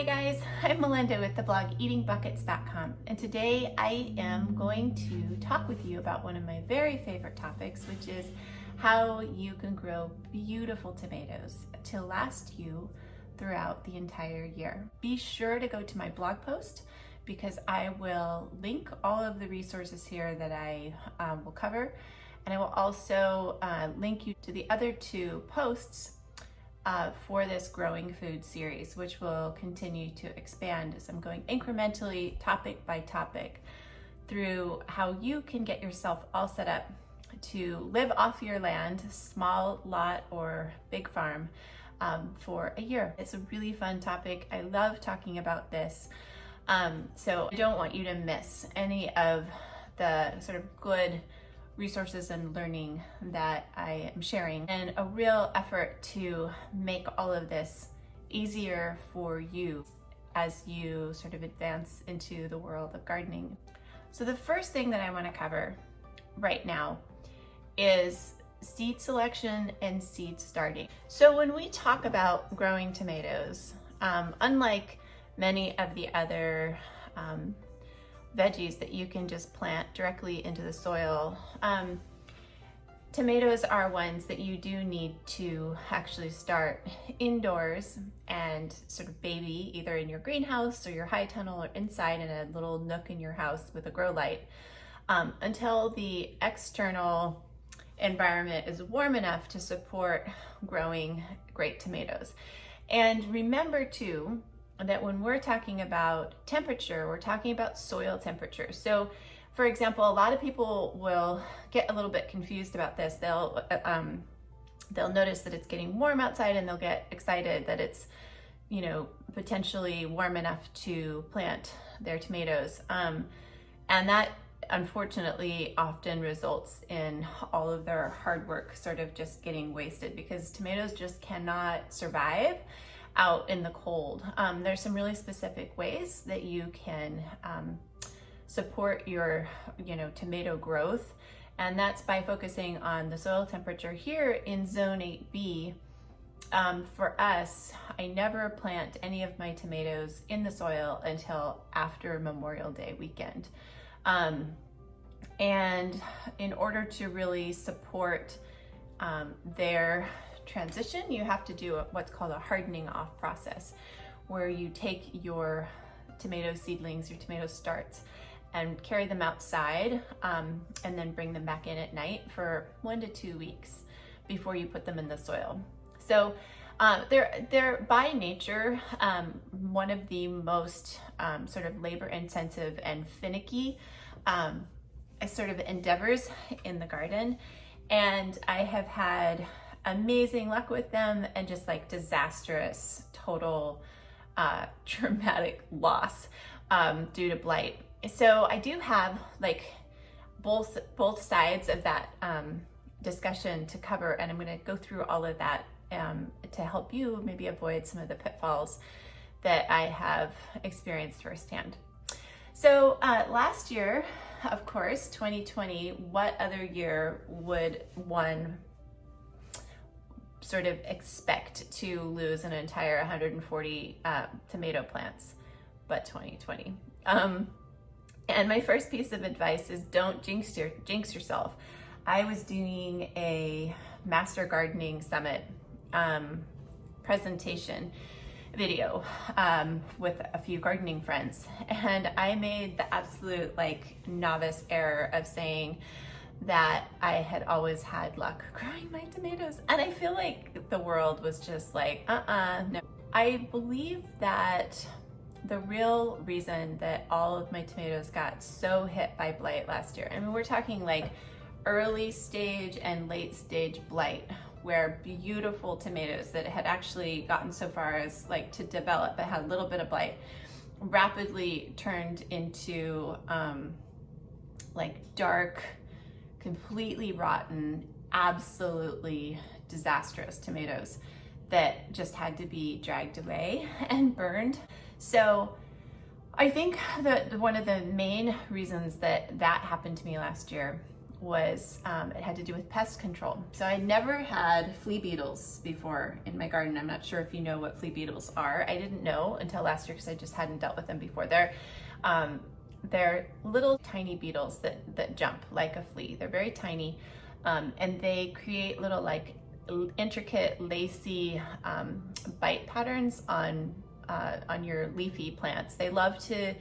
Hi guys, I'm Melinda with the blog eatingbuckets.com, and today I am going to talk with you about one of my very favorite topics, which is how you can grow beautiful tomatoes to last you throughout the entire year. Be sure to go to my blog post because I will link all of the resources here that I will cover, and I will also link you to the other two posts for this growing food series, which will continue to expand as I'm going incrementally, topic by topic, through how you can get yourself all set up to live off your land, small lot or big farm, for a year. It's a really fun topic. I love talking about this. So I don't want you to miss any of the sort of good resources and learning that I am sharing, and a real effort to make all of this easier for you as you sort of advance into the world of gardening. So the first thing that I want to cover right now is seed selection and seed starting. So when we talk about growing tomatoes, unlike many of the other veggies that you can just plant directly into the soil, tomatoes are ones that you do need to actually start indoors and sort of baby either in your greenhouse or your high tunnel or inside in a little nook in your house with a grow light until the external environment is warm enough to support growing great tomatoes. And remember too, that when we're talking about temperature, we're talking about soil temperature. So for example, a lot of people will get a little bit confused about this. They'll notice that it's getting warm outside and they'll get excited that it's, you know, potentially warm enough to plant their tomatoes. And that unfortunately often results in all of their hard work sort of just getting wasted, because tomatoes just cannot survive out in the cold. There's some really specific ways that you can support your, tomato growth, and that's by focusing on the soil temperature. Here in Zone 8B, for us, I never plant any of my tomatoes in the soil until after Memorial Day weekend. And in order to really support their transition, you have to do what's called a hardening off process, where you take your tomato seedlings, your tomato starts, and carry them outside and then bring them back in at night for 1 to 2 weeks before you put them in the soil. So they're by nature one of the most sort of labor intensive and finicky sort of endeavors in the garden, and I have had amazing luck with them and just like disastrous, total traumatic loss due to blight. So I do have like both sides of that discussion to cover, and I'm going to go through all of that to help you maybe avoid some of the pitfalls that I have experienced firsthand. So last year, of course, 2020, what other year would one sort of expect to lose an entire 140 tomato plants but 2020? And my first piece of advice is don't jinx yourself. I was doing a Master Gardening Summit presentation video with a few gardening friends, and I made the absolute novice error of saying that I had always had luck growing my tomatoes, and I feel like the world was just like, no. I believe that the real reason that all of my tomatoes got so hit by blight last year, I mean, we're talking like early stage and late stage blight, where beautiful tomatoes that had actually gotten so far as to develop but had a little bit of blight rapidly turned into dark, completely rotten, absolutely disastrous tomatoes that just had to be dragged away and burned. So I think that one of the main reasons that happened to me last year was, it had to do with pest control. So I never had flea beetles before in my garden. I'm not sure if you know what flea beetles are. I didn't know until last year because I just hadn't dealt with them before. They're little tiny beetles that jump like a flea. They're very tiny, and they create little like intricate lacy bite patterns on your leafy plants. They love to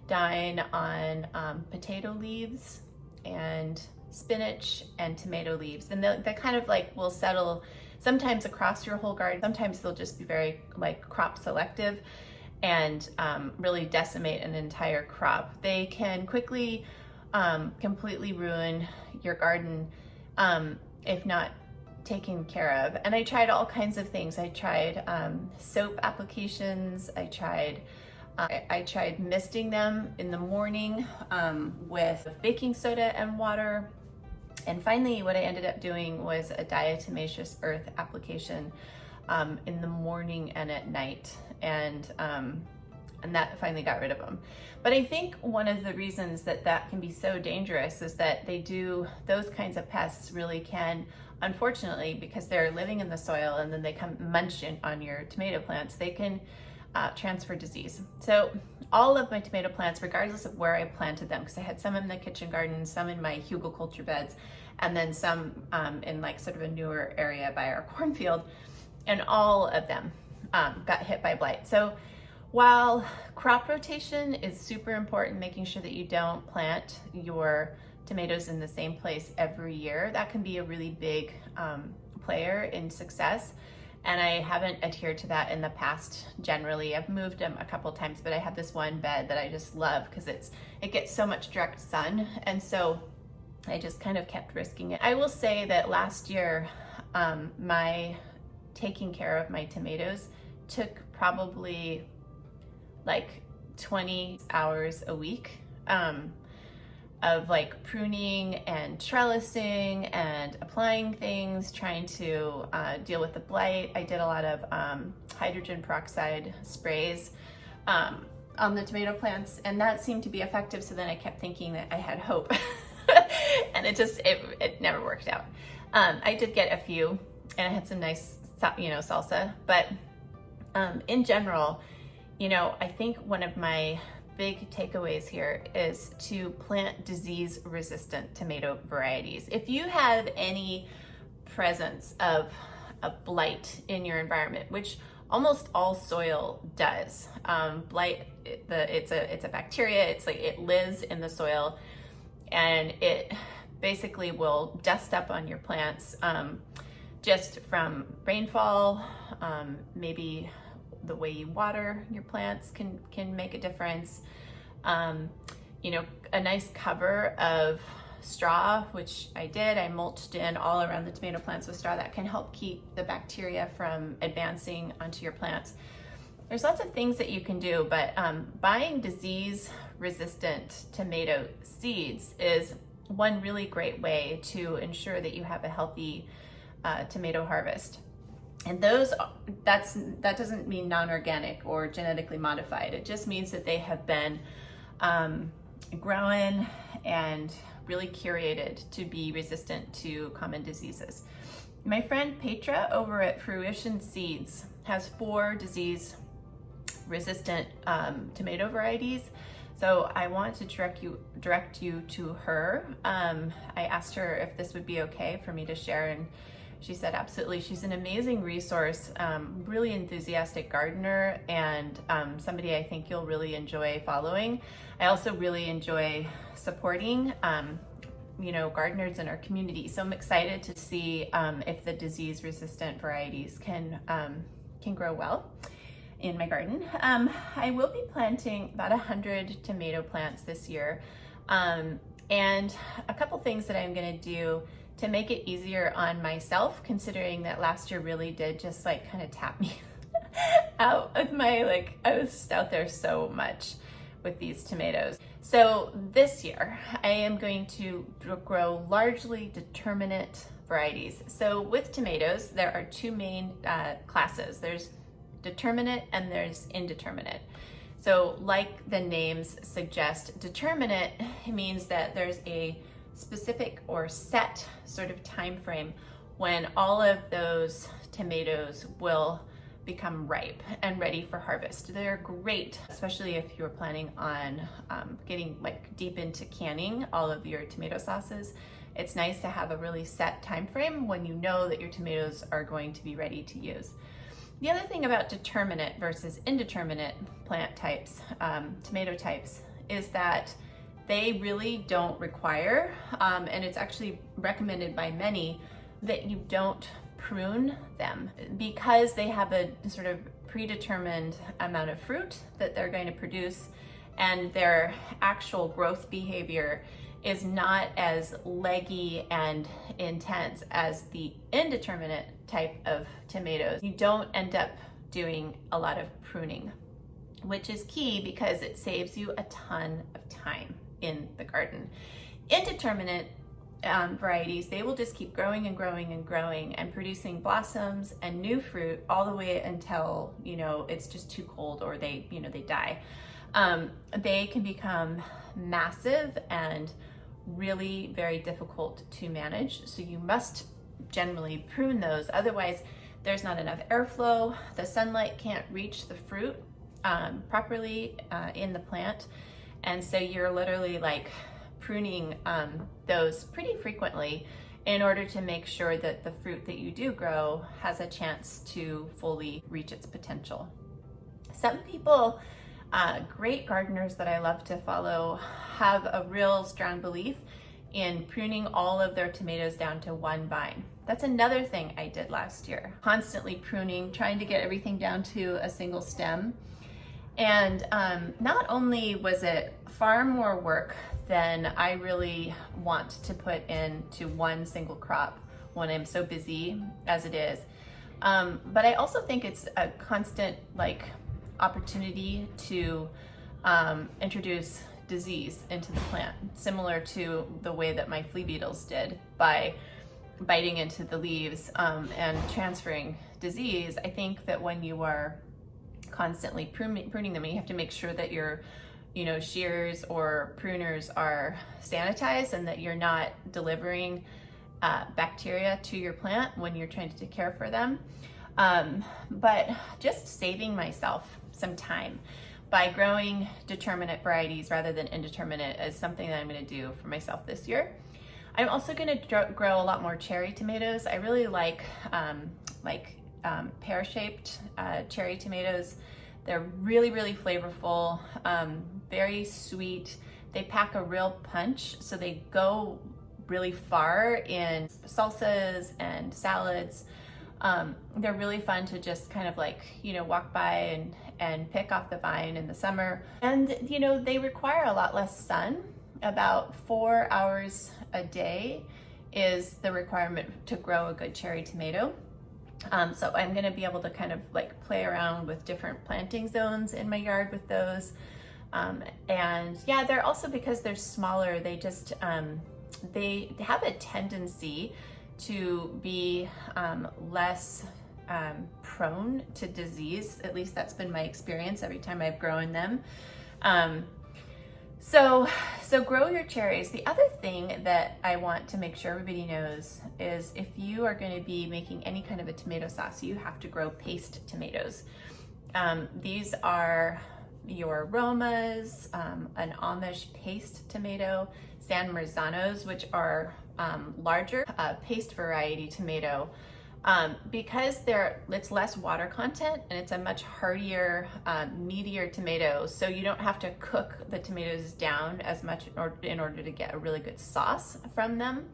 dine on potato leaves and spinach and tomato leaves, and they kind of like will settle sometimes across your whole garden. Sometimes they'll just be very like crop selective and really decimate an entire crop. They can quickly completely ruin your garden if not taken care of. And I tried all kinds of things. I tried soap applications. I tried misting them in the morning with baking soda and water. And finally, what I ended up doing was a diatomaceous earth application in the morning and at night. And that finally got rid of them. But I think one of the reasons that can be so dangerous is that those kinds of pests really can, unfortunately, because they're living in the soil and then they come munch on your tomato plants, they can transfer disease. So all of my tomato plants, regardless of where I planted them, because I had some in the kitchen garden, some in my hugelkultur beds, and then some in like sort of a newer area by our cornfield, and all of them got hit by blight. So while crop rotation is super important, making sure that you don't plant your tomatoes in the same place every year, that can be a really big player in success. And I haven't adhered to that in the past generally. I've moved them a couple times, but I have this one bed that I just love because it gets so much direct sun. And so I just kind of kept risking it. I will say that last year, my taking care of my tomatoes took probably like 20 hours a week of like pruning and trellising and applying things, trying to deal with the blight. I did a lot of hydrogen peroxide sprays on the tomato plants, and that seemed to be effective. So then I kept thinking that I had hope and it never worked out. I did get a few, and I had some nice, salsa, but in general, I think one of my big takeaways here is to plant disease-resistant tomato varieties. If you have any presence of a blight in your environment, which almost all soil does, blight, it's a bacteria. It's like it lives in the soil, and it basically will dust up on your plants just from rainfall, maybe the way you water your plants can make a difference. A nice cover of straw, which I did. I mulched in all around the tomato plants with straw. That can help keep the bacteria from advancing onto your plants. There's lots of things that you can do, but buying disease-resistant tomato seeds is one really great way to ensure that you have a healthy tomato harvest. And that doesn't mean non-organic or genetically modified. It just means that they have been grown and really curated to be resistant to common diseases. My friend Petra over at Fruition Seeds has 4 disease-resistant tomato varieties. So I want to direct you to her. I asked her if this would be okay for me to share, and she said absolutely. She's an amazing resource, really enthusiastic gardener, and somebody I think you'll really enjoy following. I also really enjoy supporting gardeners in our community. So I'm excited to see if the disease-resistant varieties can grow well in my garden. I will be planting about 100 tomato plants this year, and a couple things that I'm going to do to make it easier on myself, considering that last year really did just like kind of tap me out with I was just out there so much with these tomatoes. So this year I am going to grow largely determinate varieties. So with tomatoes, there are 2 main classes. There's determinate and there's indeterminate. So like the names suggest, determinate means that there's a specific or set sort of time frame when all of those tomatoes will become ripe and ready for harvest. They're great, especially if you're planning on getting like deep into canning all of your tomato sauces. It's nice to have a really set time frame when you know that your tomatoes are going to be ready to use. The other thing about determinate versus indeterminate plant types, tomato types, is that they really don't require, and it's actually recommended by many, that you don't prune them, because they have a sort of predetermined amount of fruit that they're going to produce, and their actual growth behavior is not as leggy and intense as the indeterminate type of tomatoes. You don't end up doing a lot of pruning, which is key because it saves you a ton of time in the garden. Indeterminate varieties, they will just keep growing and growing and growing and producing blossoms and new fruit all the way until, you know, it's just too cold or they, you know, they die. They can become massive and really very difficult to manage. So you must generally prune those. Otherwise, there's not enough airflow. The sunlight can't reach the fruit properly in the plant. And so you're literally like pruning those pretty frequently in order to make sure that the fruit that you do grow has a chance to fully reach its potential. Some people, great gardeners that I love to follow, have a real strong belief in pruning all of their tomatoes down to one vine. That's another thing I did last year. Constantly pruning, trying to get everything down to a single stem. And not only was it far more work than I really want to put into one single crop when I'm so busy as it is, but I also think it's a constant like opportunity to introduce disease into the plant, similar to the way that my flea beetles did by biting into the leaves and transferring disease. I think that when you are constantly pruning them, and you have to make sure that your, you know, shears or pruners are sanitized and that you're not delivering bacteria to your plant when you're trying to care for them. But just saving myself some time by growing determinate varieties rather than indeterminate is something that I'm going to do for myself this year. I'm also going to grow a lot more cherry tomatoes. I really like pear-shaped cherry tomatoes. They're really, really flavorful, very sweet. They pack a real punch, so they go really far in salsas and salads. They're really fun to just kind of like, you know, walk by and pick off the vine in the summer. And, you know, they require a lot less sun. About 4 hours a day is the requirement to grow a good cherry tomato. So I'm going to be able to kind of like play around with different planting zones in my yard with those. And yeah, they're also, because they're smaller, they just, they have a tendency to be less prone to disease. At least that's been my experience every time I've grown them. So grow your cherries. The other thing that I want to make sure everybody knows is if you are going to be making any kind of a tomato sauce, you have to grow paste tomatoes. These are your Romas, an Amish paste tomato, San Marzanos, which are larger paste variety tomato. Because it's less water content and it's a much heartier, meatier tomato, so you don't have to cook the tomatoes down as much in order to get a really good sauce from them.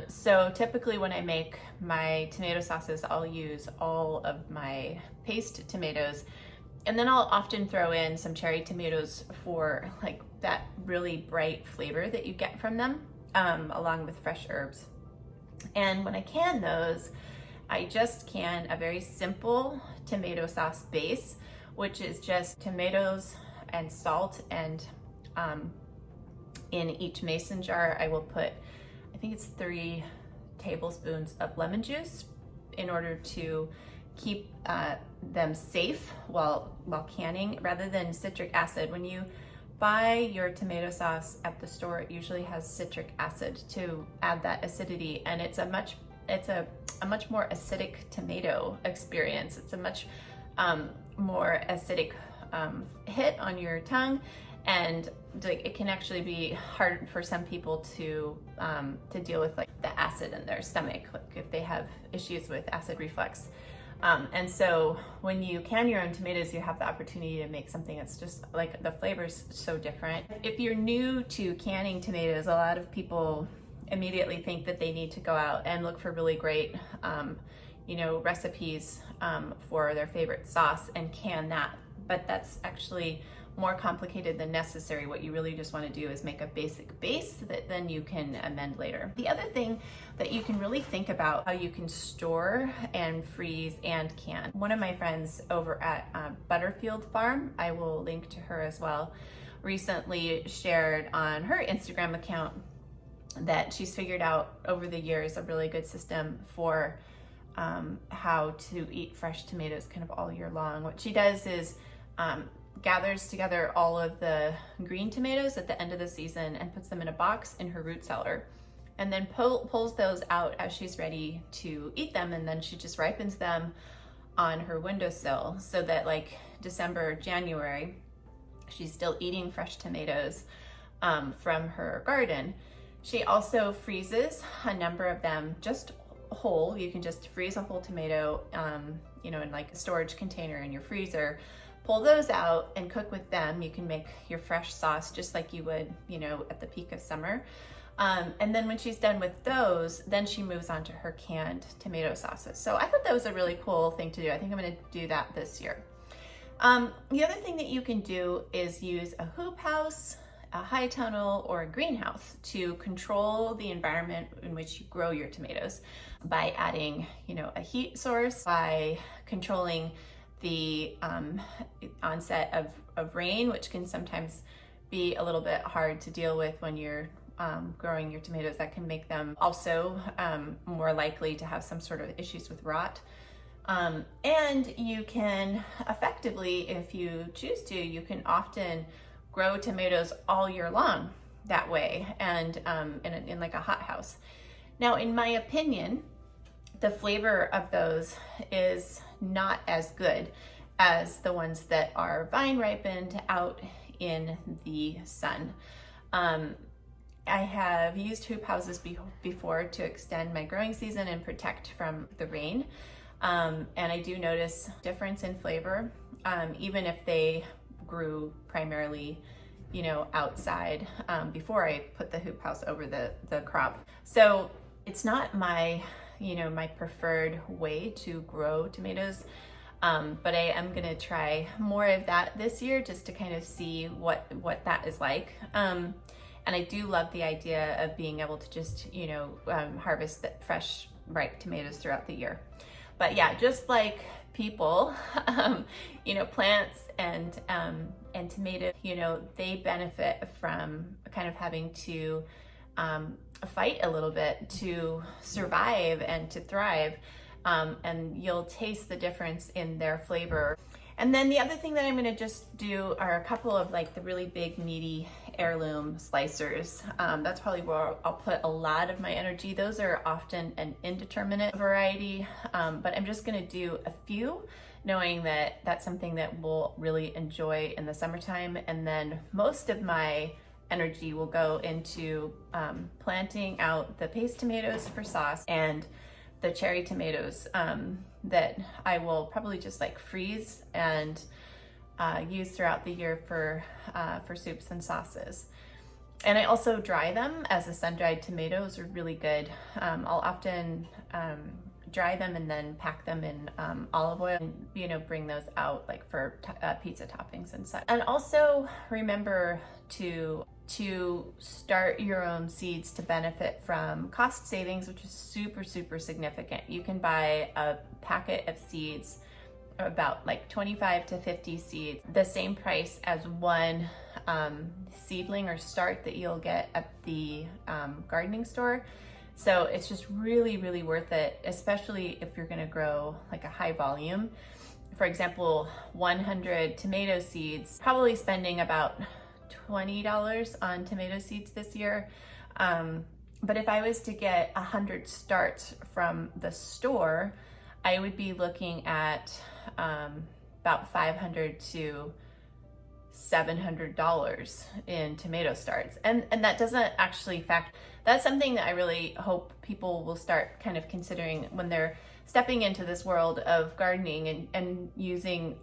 So typically when I make my tomato sauces, I'll use all of my paste tomatoes, and then I'll often throw in some cherry tomatoes for like that really bright flavor that you get from them, along with fresh herbs. And when I can those, I just can a very simple tomato sauce base, which is just tomatoes and salt, and in each mason jar I will put, I think it's 3 tablespoons of lemon juice in order to keep them safe while canning, rather than citric acid. When you buy your tomato sauce at the store, it usually has citric acid to add that acidity, and it's a much more acidic tomato experience. It's a much more acidic hit on your tongue, and it can actually be hard for some people to deal with, like the acid in their stomach, like if they have issues with acid reflux. And so when you can your own tomatoes, you have the opportunity to make something that's just like, the flavor's so different. If you're new to canning tomatoes, a lot of people immediately think that they need to go out and look for really great, recipes for their favorite sauce and can that. But that's actually more complicated than necessary. What you really just want to do is make a basic base that then you can amend later. The other thing that you can really think about, how you can store and freeze and can. One of my friends over at Butterfield Farm, I will link to her as well, recently shared on her Instagram account that she's figured out over the years a really good system for how to eat fresh tomatoes kind of all year long. What she does is gathers together all of the green tomatoes at the end of the season and puts them in a box in her root cellar, and then pulls those out as she's ready to eat them, and then she just ripens them on her windowsill, so that like December, January, she's still eating fresh tomatoes from her garden. She also freezes a number of them just whole. You can just freeze a whole tomato, in like a storage container in your freezer. Pull those out and cook with them. You can make your fresh sauce just like you would, at the peak of summer. And then when she's done with those, then she moves on to her canned tomato sauces. So I thought that was a really cool thing to do. I think I'm going to do that this year. The other thing that you can do is use a hoop house, a high tunnel, or a greenhouse to control the environment in which you grow your tomatoes by adding, a heat source, by controlling the onset of rain, which can sometimes be a little bit hard to deal with when you're growing your tomatoes. That can make them also more likely to have some sort of issues with rot. And you can effectively, if you choose to, you can often grow tomatoes all year long that way, and in like a hothouse. Now, in my opinion, the flavor of those is not as good as the ones that are vine ripened out in the sun. I have used hoop houses before to extend my growing season and protect from the rain. And I do notice difference in flavor, even if they grew primarily, outside before I put the hoop house over the crop. So it's not my preferred way to grow tomatoes, but I am gonna try more of that this year just to kind of see what that is like. And I do love the idea of being able to just, harvest the fresh, ripe tomatoes throughout the year. But yeah, just like people, plants and tomatoes, they benefit from kind of having to fight a little bit to survive and to thrive, and you'll taste the difference in their flavor. And then the other thing that I'm going to just do are a couple of like the really big meaty heirloom slicers. That's probably where I'll put a lot of my energy. Those are often an indeterminate variety, but I'm just going to do a few, knowing that that's something that we'll really enjoy in the summertime. And then most of my energy will go into planting out the paste tomatoes for sauce and the cherry tomatoes that I will probably just like freeze and use throughout the year for soups and sauces. And I also dry them, as the sun-dried tomatoes are really good. I'll often dry them and then pack them in olive oil and bring those out like for pizza toppings and such. And also remember to start your own seeds to benefit from cost savings, which is super, super significant. You can buy a packet of seeds, about like 25 to 50 seeds, the same price as one seedling or start that you'll get at the gardening store. So it's just really, really worth it, especially if you're gonna grow like a high volume. For example, 100 tomato seeds, probably spending about $20 on tomato seeds this year. But if I was to get 100 starts from the store, I would be looking at about $500 to $700 in tomato starts. And that doesn't actually that's something that I really hope people will start kind of considering when they're stepping into this world of gardening and using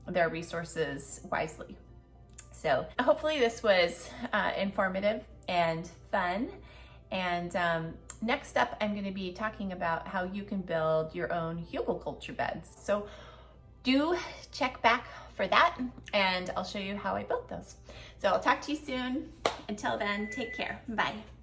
their resources wisely. So hopefully this was informative and fun. And next up, I'm going to be talking about how you can build your own hugelkultur beds. So do check back for that, and I'll show you how I built those. So I'll talk to you soon. Until then, take care. Bye.